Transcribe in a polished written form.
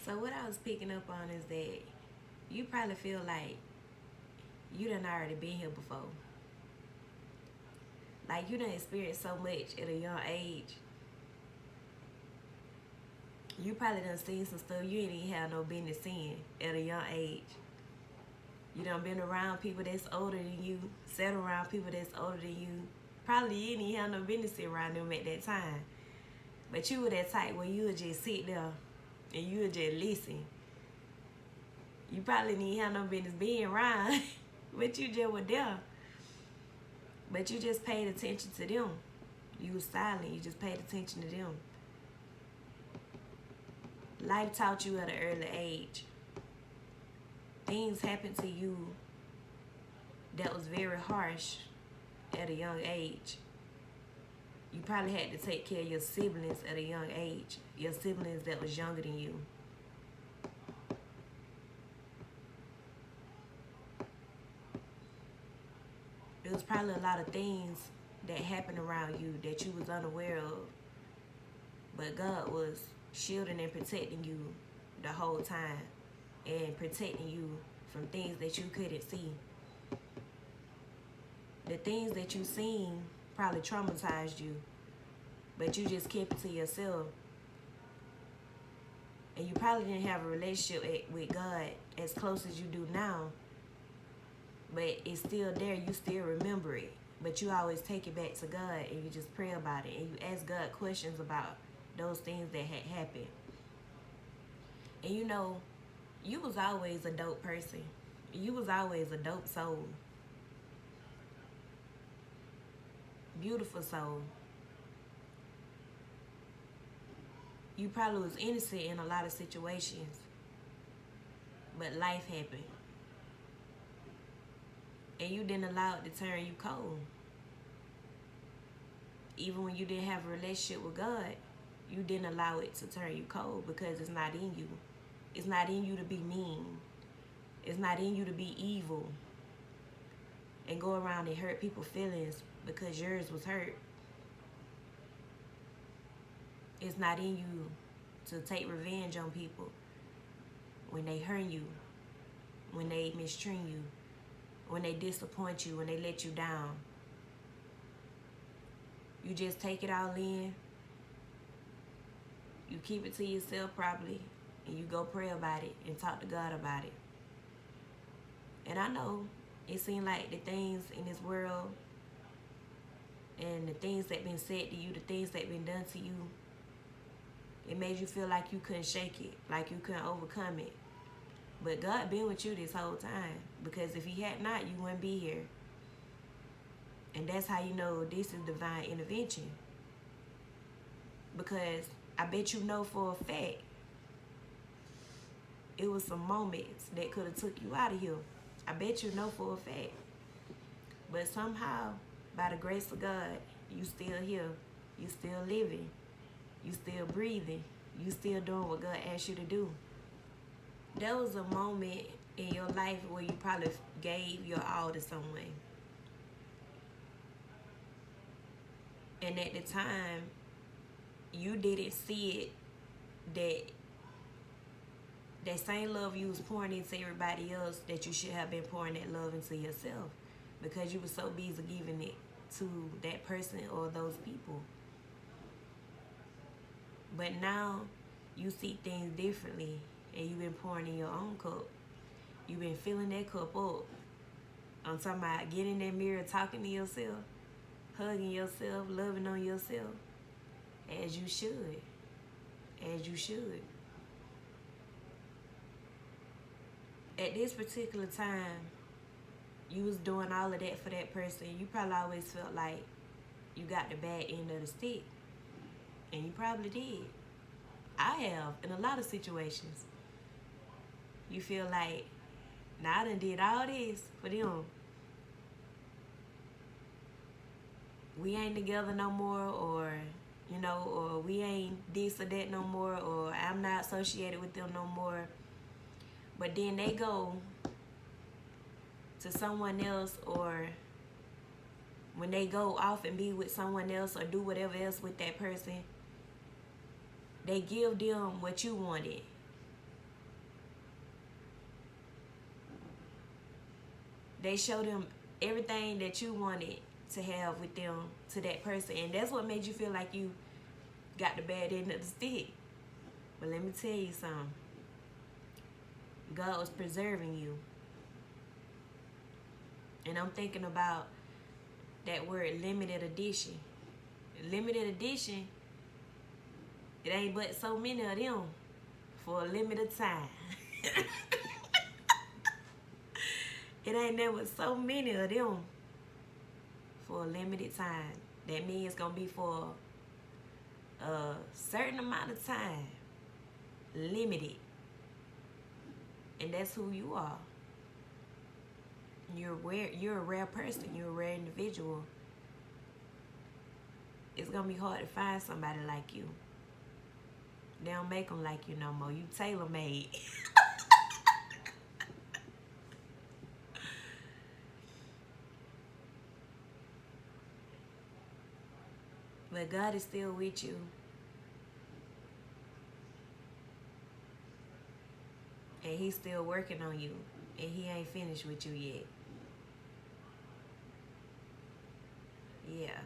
So what I was picking up on is that you probably feel like you done already been here before. Like you done experienced so much at a young age. You probably done seen some stuff you ain't even have no business seeing at a young age. You done been around people that's older than you, sat around people that's older than you. Probably you didn't even have no business sitting around them at that time. But you were that type where you would just sit there and you would just listen. You probably didn't even have no business being around, but you just were there. But you just paid attention to them. You was silent. You just paid attention to them. Life taught you at an early age. Things happened to you that was very harsh at a young age. You probably had to take care of your siblings at a young age. Your siblings that was younger than you. There was probably a lot of things that happened around you that you was unaware of. But God was shielding and protecting you the whole time and protecting you from things that you couldn't see. The things that you seen probably traumatized you, but you just kept it to yourself. And you probably didn't have a relationship with God as close as you do now, but it's still there. You still remember it, but you always take it back to God and you just pray about it and you ask God questions about those things that had happened. And you know, you was always a dope person. You was always a dope soul. Beautiful soul. You probably was innocent in a lot of situations, but life happened. And you didn't allow it to turn you cold. Even when you didn't have a relationship with God, you didn't allow it to turn you cold because it's not in you. It's not in you to be mean. It's not in you to be evil and go around and hurt people's feelings because yours was hurt. It's not in you to take revenge on people when they hurt you, when they mistreat you, when they disappoint you, when they let you down. You just take it all in. You keep it to yourself probably, and you go pray about it and talk to God about it. And I know it seems like the things in this world and the things that been said to you, the things that been done to you, it made you feel like you couldn't shake it, like you couldn't overcome it. But God been with you this whole time, because if he had not, you wouldn't be here. And that's how you know this is divine intervention. Because I bet you know for a fact it was some moments that could have took you out of here. I bet you know for a fact. But somehow, by the grace of God, you still here. You still living. You still breathing. You still doing what God asked you to do. There was a moment in your life where you probably gave your all to someone. And at the time, you didn't see it that same love you was pouring into everybody else, that you should have been pouring that love into yourself, because you were so busy giving it to that person or those people. But now you see things differently, and you've been pouring in your own cup. You've been filling that cup up. I'm talking about getting in that mirror, talking to yourself, hugging yourself, loving on yourself, as you should. As you should. At this particular time, you was doing all of that for that person. You probably always felt like you got the bad end of the stick. And you probably did. I have, in a lot of situations. You feel like, now I done did all this for them. We ain't together no more, or, you know, or we ain't this or that no more, or I'm not associated with them no more. But then they go to someone else, or when they go off and be with someone else or do whatever else with that person, they give them what you wanted. They show them everything that you wanted to have with them to that person, and that's what made you feel like you got the bad end of the stick. But let me tell you something. God was preserving you. And I'm thinking about that word limited edition. Limited edition, it ain't but so many of them for a limited time. It ain't never so many of them for a limited time. That means it's gonna be for a certain amount of time. Limited. And that's who you are. You're a rare person. You're a rare individual. It's gonna be hard to find somebody like you. They don't make them like you no more. You tailor-made. But God is still with you. And He's still working on you. And He ain't finished with you yet. Yeah.